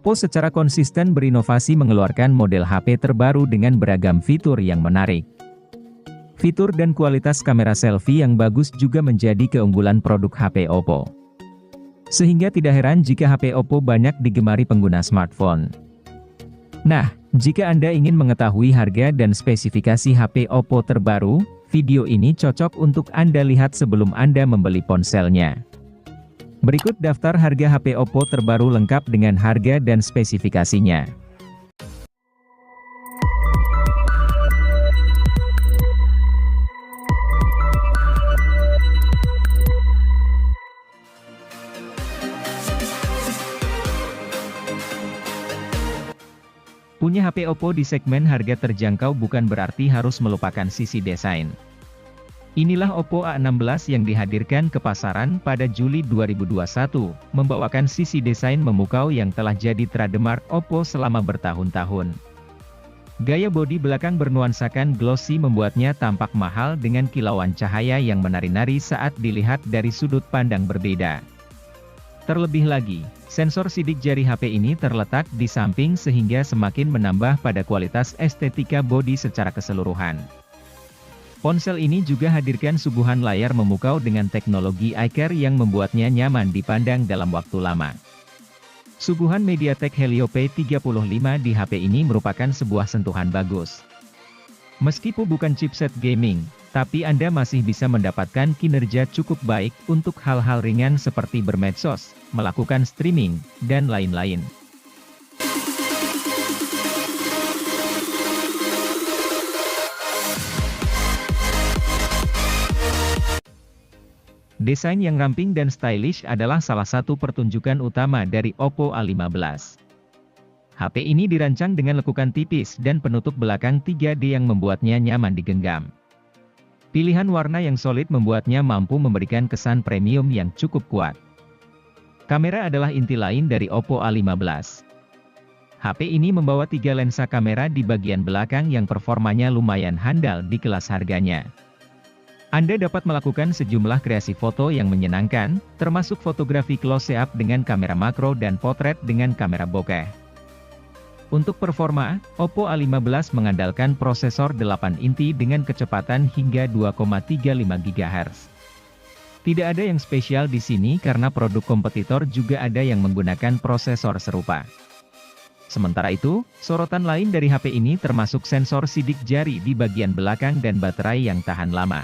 Oppo secara konsisten berinovasi mengeluarkan model HP terbaru dengan beragam fitur yang menarik. Fitur dan kualitas kamera selfie yang bagus juga menjadi keunggulan produk HP Oppo. Sehingga tidak heran jika HP Oppo banyak digemari pengguna smartphone. Nah, jika Anda ingin mengetahui harga dan spesifikasi HP Oppo terbaru, video ini cocok untuk Anda lihat sebelum Anda membeli ponselnya. Berikut daftar harga HP Oppo terbaru lengkap dengan harga dan spesifikasinya. Punya HP Oppo di segmen harga terjangkau bukan berarti harus melupakan sisi desain. Inilah Oppo A16 yang dihadirkan ke pasaran pada Juli 2021, membawakan sisi desain memukau yang telah jadi trademark Oppo selama bertahun-tahun. Gaya bodi belakang bernuansakan glossy membuatnya tampak mahal dengan kilauan cahaya yang menari-nari saat dilihat dari sudut pandang berbeda. Terlebih lagi, sensor sidik jari HP ini terletak di samping sehingga semakin menambah pada kualitas estetika bodi secara keseluruhan. Ponsel ini juga hadirkan suguhan layar memukau dengan teknologi iCare yang membuatnya nyaman dipandang dalam waktu lama. Suguhan MediaTek Helio P35 di HP ini merupakan sebuah sentuhan bagus. Meskipun bukan chipset gaming, tapi Anda masih bisa mendapatkan kinerja cukup baik untuk hal-hal ringan seperti bermedsos, melakukan streaming, dan lain-lain. Desain yang ramping dan stylish adalah salah satu pertunjukan utama dari Oppo A15. HP ini dirancang dengan lekukan tipis dan penutup belakang 3D yang membuatnya nyaman digenggam. Pilihan warna yang solid membuatnya mampu memberikan kesan premium yang cukup kuat. Kamera adalah inti lain dari Oppo A15. HP ini membawa 3 lensa kamera di bagian belakang yang performanya lumayan handal di kelas harganya. Anda dapat melakukan sejumlah kreasi foto yang menyenangkan, termasuk fotografi close-up dengan kamera makro dan potret dengan kamera bokeh. Untuk performa, Oppo A15 mengandalkan prosesor 8 inti dengan kecepatan hingga 2,35 GHz. Tidak ada yang spesial di sini karena produk kompetitor juga ada yang menggunakan prosesor serupa. Sementara itu, sorotan lain dari HP ini termasuk sensor sidik jari di bagian belakang dan baterai yang tahan lama.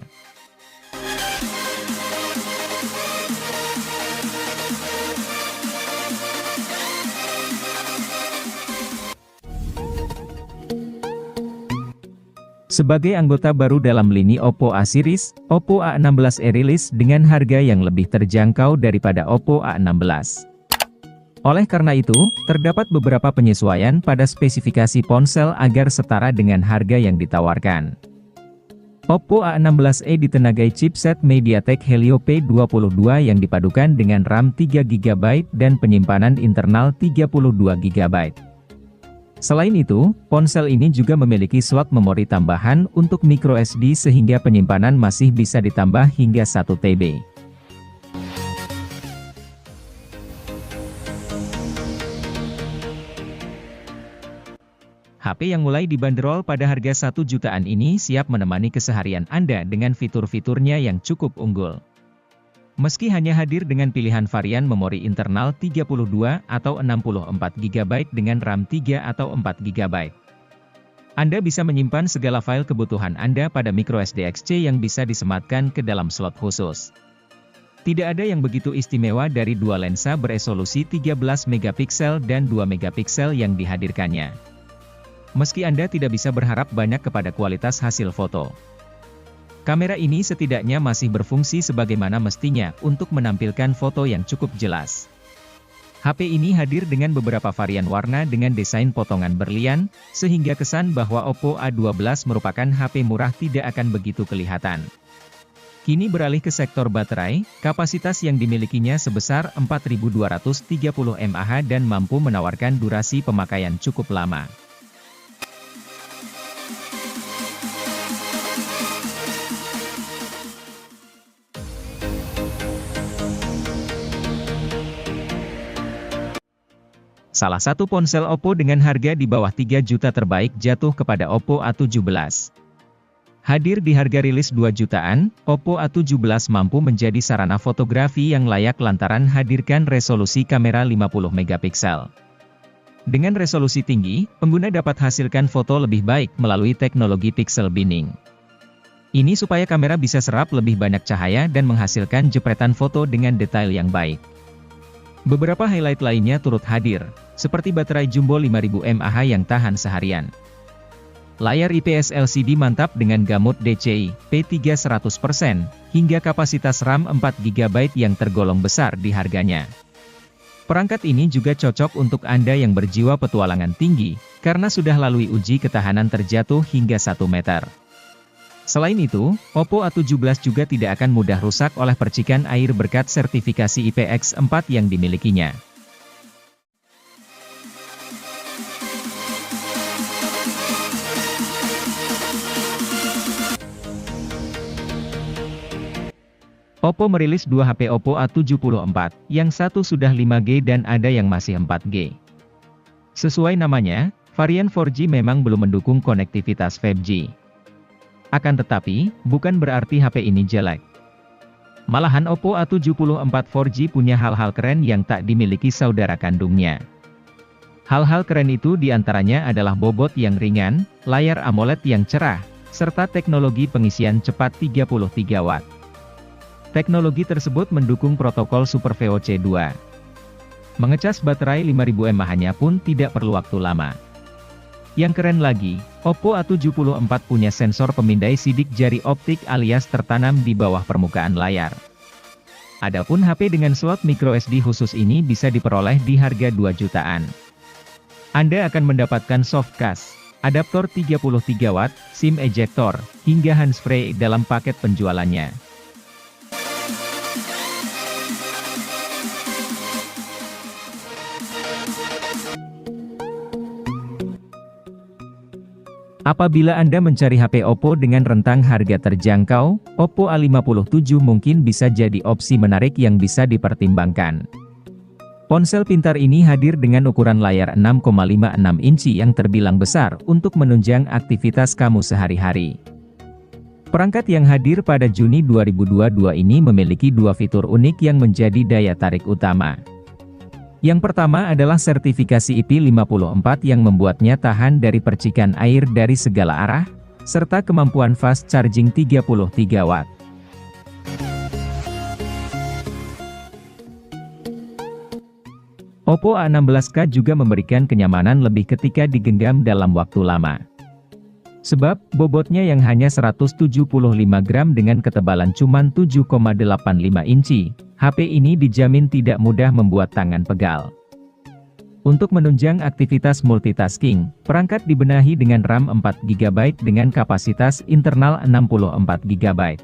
Sebagai anggota baru dalam lini Oppo A series, Oppo A16e rilis dengan harga yang lebih terjangkau daripada Oppo A16. Oleh karena itu, terdapat beberapa penyesuaian pada spesifikasi ponsel agar setara dengan harga yang ditawarkan. Oppo A16e ditenagai chipset MediaTek Helio P22 yang dipadukan dengan RAM 3GB dan penyimpanan internal 32GB. Selain itu, ponsel ini juga memiliki slot memori tambahan untuk microSD sehingga penyimpanan masih bisa ditambah hingga 1 TB. HP yang mulai dibanderol pada harga 1 jutaan ini siap menemani keseharian Anda dengan fitur-fiturnya yang cukup unggul. Meski hanya hadir dengan pilihan varian memori internal 32 atau 64GB dengan RAM 3 atau 4GB. Anda bisa menyimpan segala file kebutuhan Anda pada microSD XC yang bisa disematkan ke dalam slot khusus. Tidak ada yang begitu istimewa dari dua lensa beresolusi 13MP dan 2MP yang dihadirkannya. Meski Anda tidak bisa berharap banyak kepada kualitas hasil foto, kamera ini setidaknya masih berfungsi sebagaimana mestinya untuk menampilkan foto yang cukup jelas. HP ini hadir dengan beberapa varian warna dengan desain potongan berlian, sehingga kesan bahwa Oppo A12 merupakan HP murah tidak akan begitu kelihatan. Kini beralih ke sektor baterai, kapasitas yang dimilikinya sebesar 4230 mAh dan mampu menawarkan durasi pemakaian cukup lama. Salah satu ponsel Oppo dengan harga di bawah 3 juta terbaik jatuh kepada Oppo A17. Hadir di harga rilis 2 jutaan, Oppo A17 mampu menjadi sarana fotografi yang layak lantaran hadirkan resolusi kamera 50 megapiksel. Dengan resolusi tinggi, pengguna dapat hasilkan foto lebih baik melalui teknologi pixel binning. Ini supaya kamera bisa serap lebih banyak cahaya dan menghasilkan jepretan foto dengan detail yang baik. Beberapa highlight lainnya turut hadir, seperti baterai jumbo 5000 mAh yang tahan seharian. Layar IPS LCD mantap dengan gamut DCI P3 100%, hingga kapasitas RAM 4GB yang tergolong besar di harganya. Perangkat ini juga cocok untuk Anda yang berjiwa petualangan tinggi, karena sudah lalui uji ketahanan terjatuh hingga 1 meter. Selain itu, Oppo A17 juga tidak akan mudah rusak oleh percikan air berkat sertifikasi IPX4 yang dimilikinya. Oppo merilis dua HP Oppo A74, yang satu sudah 5G dan ada yang masih 4G. Sesuai namanya, varian 4G memang belum mendukung konektivitas 5G. Akan tetapi, bukan berarti HP ini jelek. Malahan Oppo A74 4G punya hal-hal keren yang tak dimiliki saudara kandungnya. Hal-hal keren itu diantaranya adalah bobot yang ringan, layar AMOLED yang cerah, serta teknologi pengisian cepat 33 Watt. Teknologi tersebut mendukung protokol Super VOC 2. Mengecas baterai 5000 mAh-nya pun tidak perlu waktu lama. Yang keren lagi, Oppo A74 punya sensor pemindai sidik jari optik alias tertanam di bawah permukaan layar. Adapun HP dengan slot microSD khusus ini bisa diperoleh di harga 2 jutaan. Anda akan mendapatkan soft case, adaptor 33 Watt, SIM ejector, hingga handsfree dalam paket penjualannya. Apabila Anda mencari HP Oppo dengan rentang harga terjangkau, Oppo A57 mungkin bisa jadi opsi menarik yang bisa dipertimbangkan. Ponsel pintar ini hadir dengan ukuran layar 6,56 inci yang terbilang besar untuk menunjang aktivitas kamu sehari-hari. Perangkat yang hadir pada Juni 2022 ini memiliki dua fitur unik yang menjadi daya tarik utama. Yang pertama adalah sertifikasi IP54 yang membuatnya tahan dari percikan air dari segala arah, serta kemampuan fast charging 33 Watt. Oppo A16K juga memberikan kenyamanan lebih ketika digenggam dalam waktu lama. Sebab, bobotnya yang hanya 175 gram dengan ketebalan cuman 7,85 inci, HP ini dijamin tidak mudah membuat tangan pegal. Untuk menunjang aktivitas multitasking, perangkat dibenahi dengan RAM 4GB dengan kapasitas internal 64GB.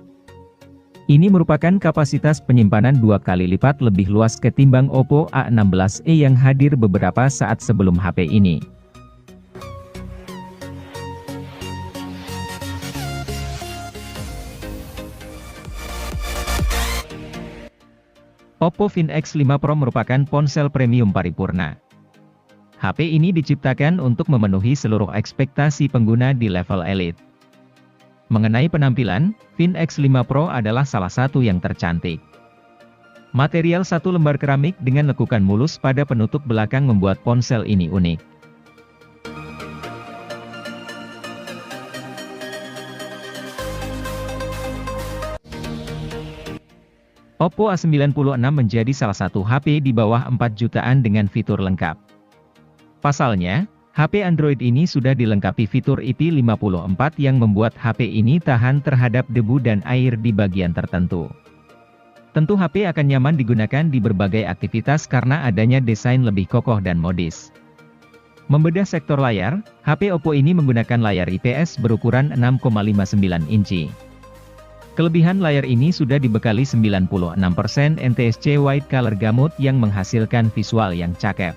Ini merupakan kapasitas penyimpanan 2 kali lipat lebih luas ketimbang Oppo A16e yang hadir beberapa saat sebelum HP ini. Oppo Find X5 Pro merupakan ponsel premium paripurna. HP ini diciptakan untuk memenuhi seluruh ekspektasi pengguna di level elite. Mengenai penampilan, Find X5 Pro adalah salah satu yang tercantik. Material satu lembar keramik dengan lekukan mulus pada penutup belakang membuat ponsel ini unik. Oppo A96 menjadi salah satu HP di bawah 4 jutaan dengan fitur lengkap. Pasalnya, HP Android ini sudah dilengkapi fitur IP54 yang membuat HP ini tahan terhadap debu dan air di bagian tertentu. Tentu HP akan nyaman digunakan di berbagai aktivitas karena adanya desain lebih kokoh dan modis. Membedah sektor layar, HP Oppo ini menggunakan layar IPS berukuran 6,59 inci. Kelebihan layar ini sudah dibekali 96% NTSC White Color Gamut yang menghasilkan visual yang cakep.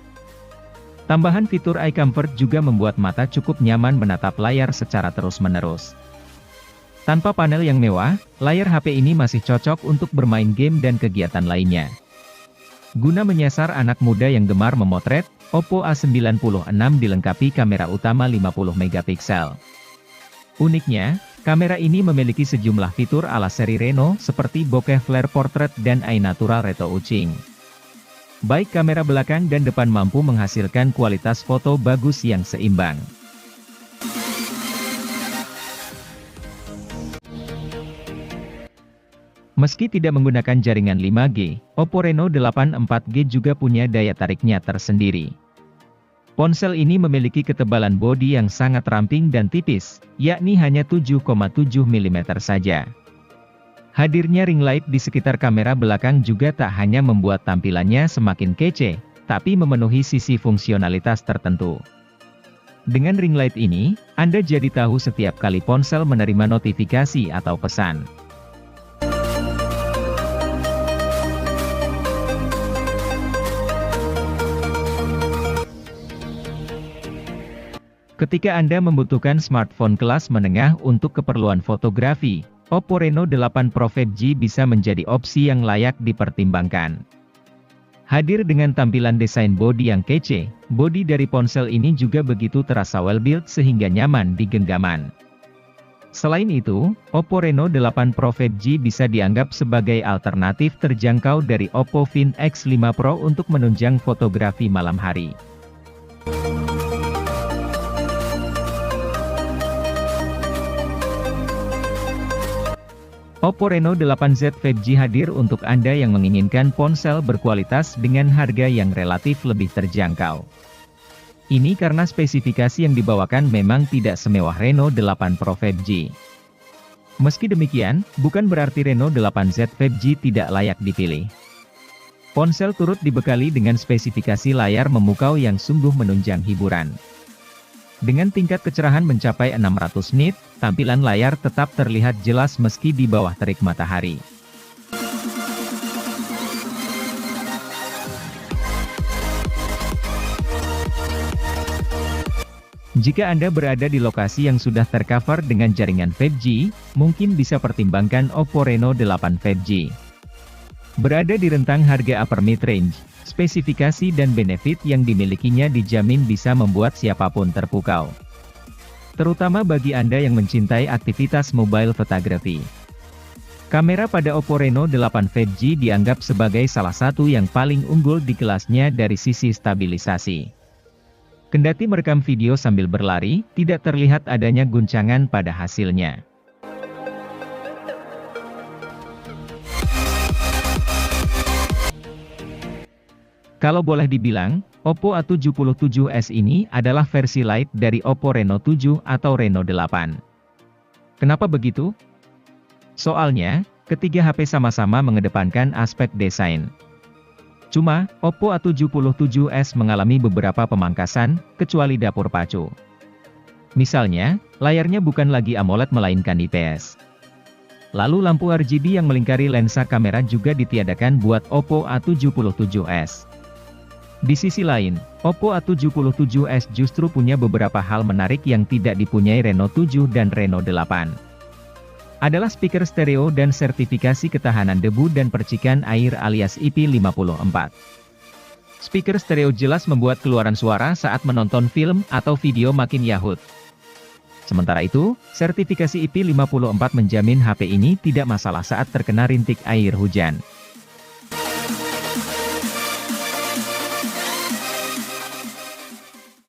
Tambahan fitur Eye Comfort juga membuat mata cukup nyaman menatap layar secara terus-menerus. Tanpa panel yang mewah, layar HP ini masih cocok untuk bermain game dan kegiatan lainnya. Guna menyasar anak muda yang gemar memotret, Oppo A96 dilengkapi kamera utama 50 megapiksel. Uniknya, kamera ini memiliki sejumlah fitur ala seri Reno seperti bokeh flare portrait dan eye natural retouching. Baik kamera belakang dan depan mampu menghasilkan kualitas foto bagus yang seimbang. Meski tidak menggunakan jaringan 5G, Oppo Reno 8 4G juga punya daya tariknya tersendiri. Ponsel ini memiliki ketebalan bodi yang sangat ramping dan tipis, yakni hanya 7,7 mm saja. Hadirnya ring light di sekitar kamera belakang juga tak hanya membuat tampilannya semakin kece, tapi memenuhi sisi fungsionalitas tertentu. Dengan ring light ini, Anda jadi tahu setiap kali ponsel menerima notifikasi atau pesan. Ketika Anda membutuhkan smartphone kelas menengah untuk keperluan fotografi, Oppo Reno 8 Pro 5G bisa menjadi opsi yang layak dipertimbangkan. Hadir dengan tampilan desain bodi yang kece, bodi dari ponsel ini juga begitu terasa well-built sehingga nyaman di genggaman. Selain itu, Oppo Reno 8 Pro 5G bisa dianggap sebagai alternatif terjangkau dari Oppo Find X5 Pro untuk menunjang fotografi malam hari. Oppo Reno 8Z 5G hadir untuk Anda yang menginginkan ponsel berkualitas dengan harga yang relatif lebih terjangkau. Ini karena spesifikasi yang dibawakan memang tidak semewah Reno 8 Pro 5G. Meski demikian, bukan berarti Reno 8Z 5G tidak layak dipilih. Ponsel turut dibekali dengan spesifikasi layar memukau yang sungguh menunjang hiburan. Dengan tingkat kecerahan mencapai 600 nit, tampilan layar tetap terlihat jelas meski di bawah terik matahari. Jika Anda berada di lokasi yang sudah tercover dengan jaringan 5G, mungkin bisa pertimbangkan Oppo Reno 8 5G. Berada di rentang harga upper mid-range, spesifikasi dan benefit yang dimilikinya dijamin bisa membuat siapapun terpukau. Terutama bagi Anda yang mencintai aktivitas mobile photography. Kamera pada Oppo Reno 8 5G dianggap sebagai salah satu yang paling unggul di kelasnya dari sisi stabilisasi. Kendati merekam video sambil berlari, tidak terlihat adanya guncangan pada hasilnya. Kalau boleh dibilang, Oppo A77s ini adalah versi light dari Oppo Reno 7 atau Reno 8. Kenapa begitu? Soalnya, ketiga HP sama-sama mengedepankan aspek desain. Cuma, Oppo A77s mengalami beberapa pemangkasan, kecuali dapur pacu. Misalnya, layarnya bukan lagi AMOLED melainkan IPS. Lalu lampu RGB yang melingkari lensa kamera juga ditiadakan buat Oppo A77s. Di sisi lain, Oppo A77s justru punya beberapa hal menarik yang tidak dipunyai Reno 7 dan Reno 8. Adalah speaker stereo dan sertifikasi ketahanan debu dan percikan air alias IP54. Speaker stereo jelas membuat keluaran suara saat menonton film atau video makin yahut. Sementara itu, sertifikasi IP54 menjamin HP ini tidak masalah saat terkena rintik air hujan.